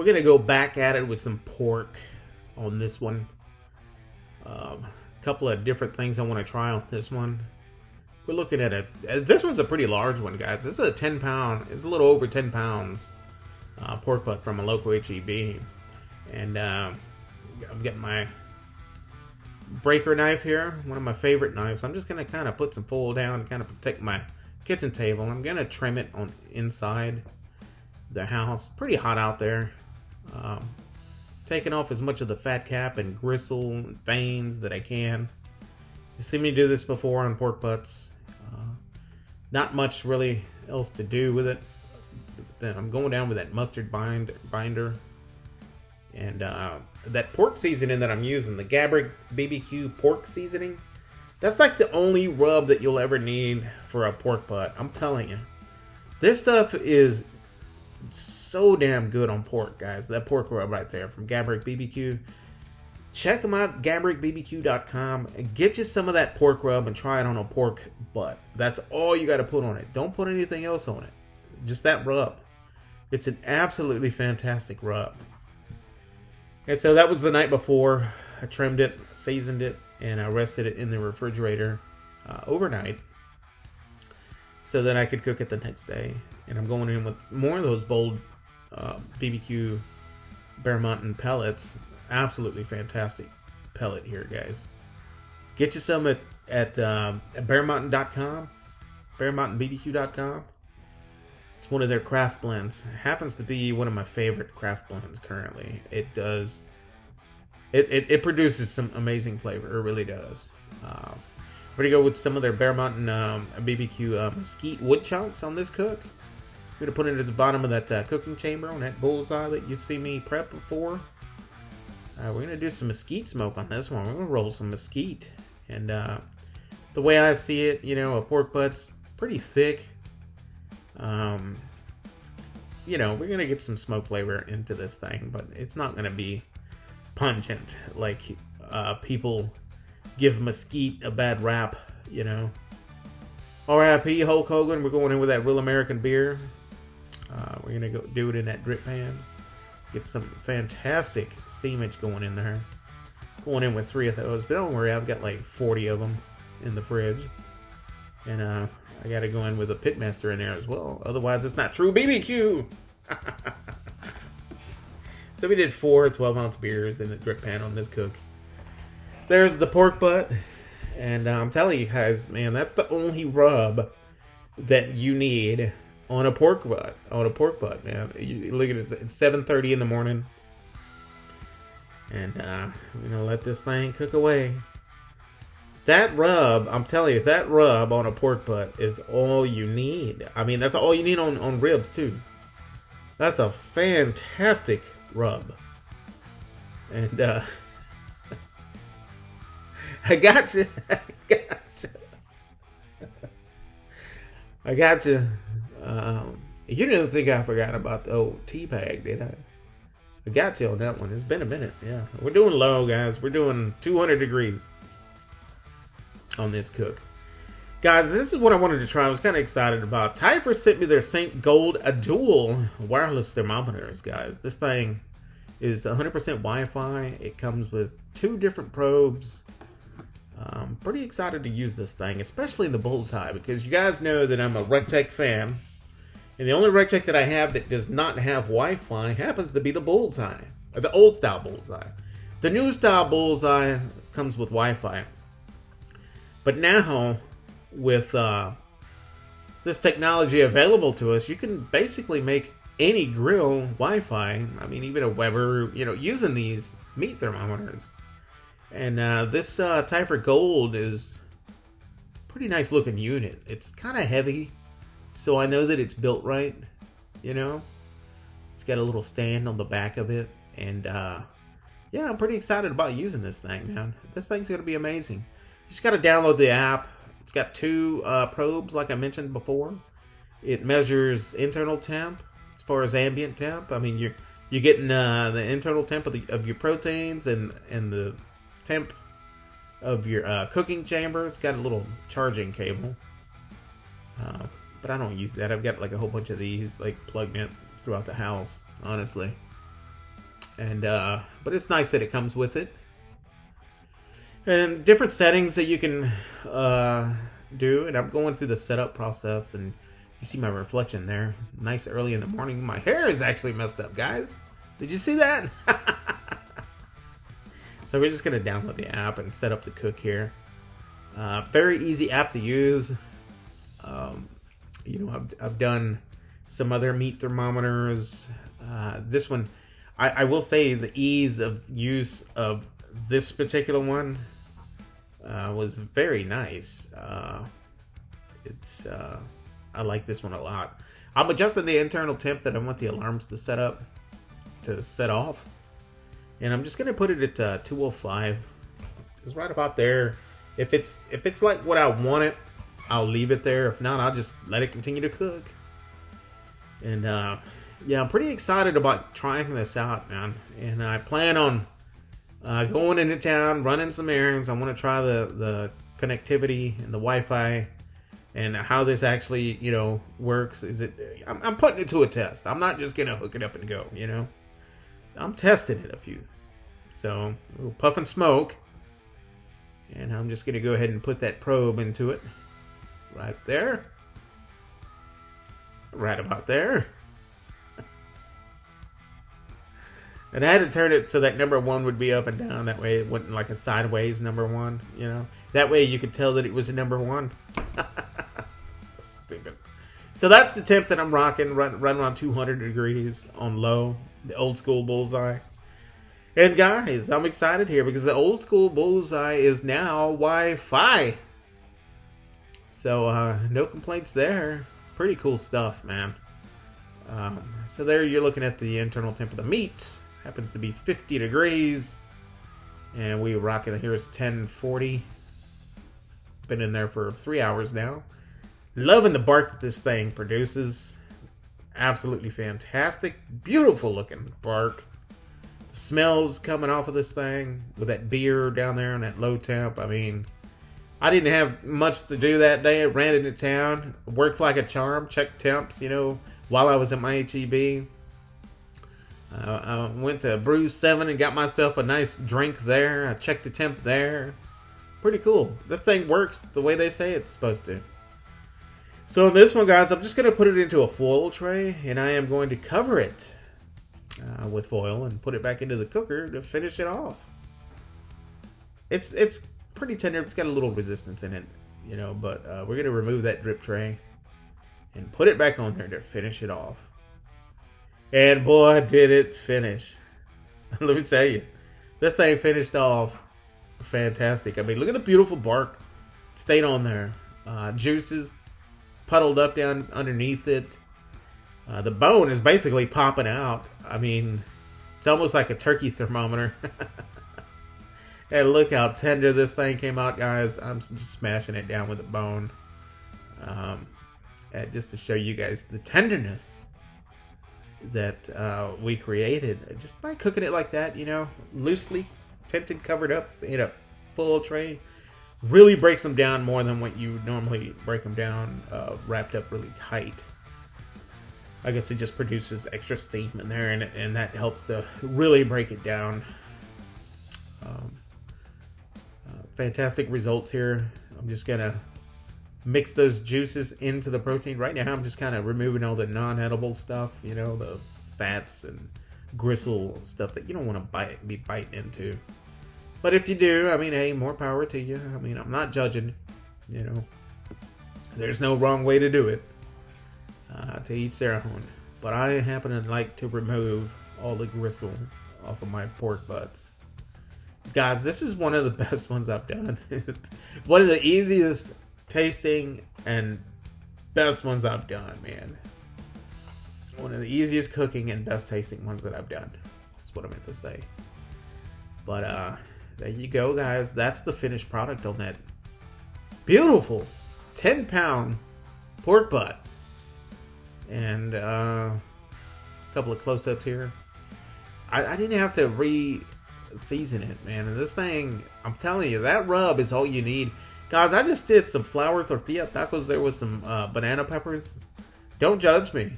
We're gonna go back at it with some pork on this one. A couple of different things I want to try on this one. We're looking at this one's a pretty large one, guys. This is a 10 pound, it's a little over 10 pounds pork butt from a local HEB. And I'm getting my breaker knife here, one of my favorite knives. I'm just going to kind of put some foil down to kind of protect my kitchen table. I'm going to trim it on inside the house. Pretty hot out there. Taking off as much of the fat cap and gristle and veins that I can. You've seen me do this before on pork butts. Not much really else to do with it. Then I'm going down with that mustard binder. And that pork seasoning that I'm using, the Gabrick BBQ pork seasoning, that's like the only rub that you'll ever need for a pork butt. I'm telling you. This stuff is so damn good on pork, guys. That pork rub right there from Gabrick BBQ. Check them out, GabrickBBQ.com. And get you some of that pork rub and try it on a pork butt. That's all you got to put on it. Don't put anything else on it. Just that rub. It's an absolutely fantastic rub. And so that was the night before. I trimmed it, seasoned it, and I rested it in the refrigerator overnight so that I could cook it the next day. And I'm going in with more of those bold BBQ Bear Mountain pellets. Absolutely fantastic pellet here, guys. Get you some at bearmountain.com, bearmountainbbq.com. It's one of their craft blends. It happens to be one of my favorite craft blends currently. It does. It produces some amazing flavor. It really does. We're gonna go with some of their Bear Mountain BBQ mesquite wood chunks on this cook. We're gonna put it at the bottom of that cooking chamber on that Bullseye that you've seen me prep before. We're gonna do some mesquite smoke on this one. We're gonna roll some mesquite, and the way I see it, you know, a pork butt's pretty thick. You know, we're gonna get some smoke flavor into this thing, but it's not gonna be pungent like people give mesquite a bad rap, you know. R.I.P. Hulk Hogan. We're going in with that Real American beer. We're gonna go do it in that drip pan. Get some fantastic steamage going in there. Going in with 3 of those, but don't worry, I've got like 40 of them in the fridge. And I gotta go in with a pitmaster in there as well. Otherwise, it's not true BBQ. So we did 4 12-ounce beers in the drip pan on this cook. There's the pork butt. And I'm telling you guys, man, that's the only rub that you need on a pork butt. On a pork butt, man. You look at it, it's 7:30 in the morning. And, you know, let this thing cook away. That rub, I'm telling you, that rub on a pork butt is all you need. I mean, that's all you need on ribs, too. That's a fantastic rub. And, I got you. I got you. You didn't think I forgot about the old tea bag, did I? I got you on that one. It's been a minute. Yeah. We're doing low, guys. We're doing 200 degrees on this cook. Guys, this is what I wanted to try. I was kind of excited about. Typhur sent me their Sync Gold, a dual wireless thermometers, guys. This thing is 100% Wi-Fi. It comes with 2 different probes. I'm pretty excited to use this thing, especially the Bullseye, because you guys know that I'm a recteq fan. And the only recteq that I have that does not have Wi-Fi happens to be the Bullseye. Or the old style Bullseye. The new style Bullseye comes with Wi-Fi. But now, with this technology available to us, you can basically make any grill Wi-Fi. I mean, even a Weber, you know, using these meat thermometers. And this Typhur Gold is a pretty nice looking unit. It's kind of heavy, so I know that it's built right, you know. It's got a little stand on the back of it. And yeah, I'm pretty excited about using this thing, man. This thing's going to be amazing. You just got to download the app. It's got 2 probes, like I mentioned before. It measures internal temp as far as ambient temp. I mean, you're getting the internal temp of your proteins and the temp of your cooking chamber. It's got a little charging cable, but I don't use that. I've got like a whole bunch of these like plugged in throughout the house, honestly. And but it's nice that it comes with it. And different settings that you can do. And I'm going through the setup process, and you see my reflection there. Nice early in the morning. My hair is actually messed up, guys. Did you see that? So we're just going to download the app and set up the cook here. Very easy app to use. You know, I've done some other meat thermometers. This one, I will say the ease of use of this particular one was very nice. I like this one a lot. I'm adjusting the internal temp that I want the alarms to set off. And I'm just going to put it at 205. It's right about there. If it's like what I want it, I'll leave it there. If not, I'll just let it continue to cook. And yeah, I'm pretty excited about trying this out, man. And I plan on going into town, running some errands. I want to try the connectivity and the Wi-Fi and how this actually, you know, works. I'm putting it to a test. I'm not just gonna hook it up and go, you know. I'm testing it a few. So we'll puff and smoke. And I'm just gonna go ahead and put that probe into it. Right there. Right about there. And I had to turn it so that number 1 would be up and down. That way it wasn't like a sideways number 1, you know. That way you could tell that it was a number 1. Stupid. So that's the temp that I'm rocking. Run around 200 degrees on low. The old school Bullseye. And guys, I'm excited here because the old school Bullseye is now Wi-Fi. So no complaints there. Pretty cool stuff, man. So there you're looking at the internal temp of the meat. Happens to be 50 degrees. And we rocking it here is 1040. Been in there for 3 hours now. Loving the bark that this thing produces. Absolutely fantastic. Beautiful looking bark. Smells coming off of this thing with that beer down there on that low temp. I mean, I didn't have much to do that day. I ran into town, worked like a charm, checked temps, you know, while I was at my HEB. I went to Brew 7 and got myself a nice drink there. I checked the temp there. Pretty cool. The thing works the way they say it's supposed to. So in this one, guys, I'm just going to put it into a foil tray, and I am going to cover it with foil and put it back into the cooker to finish it off. It's pretty tender. It's got a little resistance in it, you know, but we're going to remove that drip tray and put it back on there to finish it off. And boy, did it finish. Let me tell you, this thing finished off fantastic. I mean, look at the beautiful bark stayed on there. Juices puddled up down underneath it. The bone is basically popping out. I mean, it's almost like a turkey thermometer. And look how tender this thing came out, guys. I'm just smashing it down with a bone. And just to show you guys the tenderness that we created just by cooking it like that, you know, loosely tinted, covered up in a full tray. Really breaks them down more than what you would normally break them down wrapped up really tight. I guess it just produces extra steam in there, and that helps to really break it down. Fantastic results here. I'm just gonna mix those juices into the protein. Right now I'm just kind of removing all the non-edible stuff, you know, the fats and gristle stuff that you don't want to be biting into. But if you do, I mean, hey, more power to you. I mean, I'm not judging, you know. There's no wrong way to do it. To each their own. But I happen to like to remove all the gristle off of my pork butts. Guys, this is one of the best ones I've done. One of the easiest tasting and best ones I've done, man. One of the easiest cooking and best tasting ones that I've done. That's what I meant to say. But there you go, guys. That's the finished product on that beautiful 10-pound pork butt. And a couple of close-ups here. I didn't have to re-season it, man. And this thing, I'm telling you, that rub is all you need. Guys, I just did some flour tortilla tacos there with some banana peppers. Don't judge me.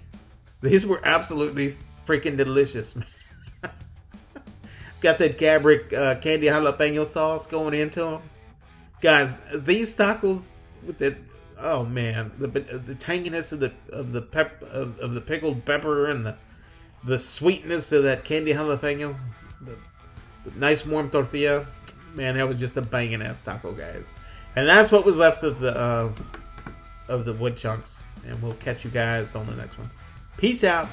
These were absolutely freaking delicious, man. Got that Gabrick candy jalapeno sauce going into them. Guys, these tacos with that, oh man, the tanginess of the pickled pepper and the sweetness of that candy jalapeno, the nice warm tortilla, man, that was just a banging ass taco, guys. And that's what was left of the wood chunks. And we'll catch you guys on the next one. Peace out.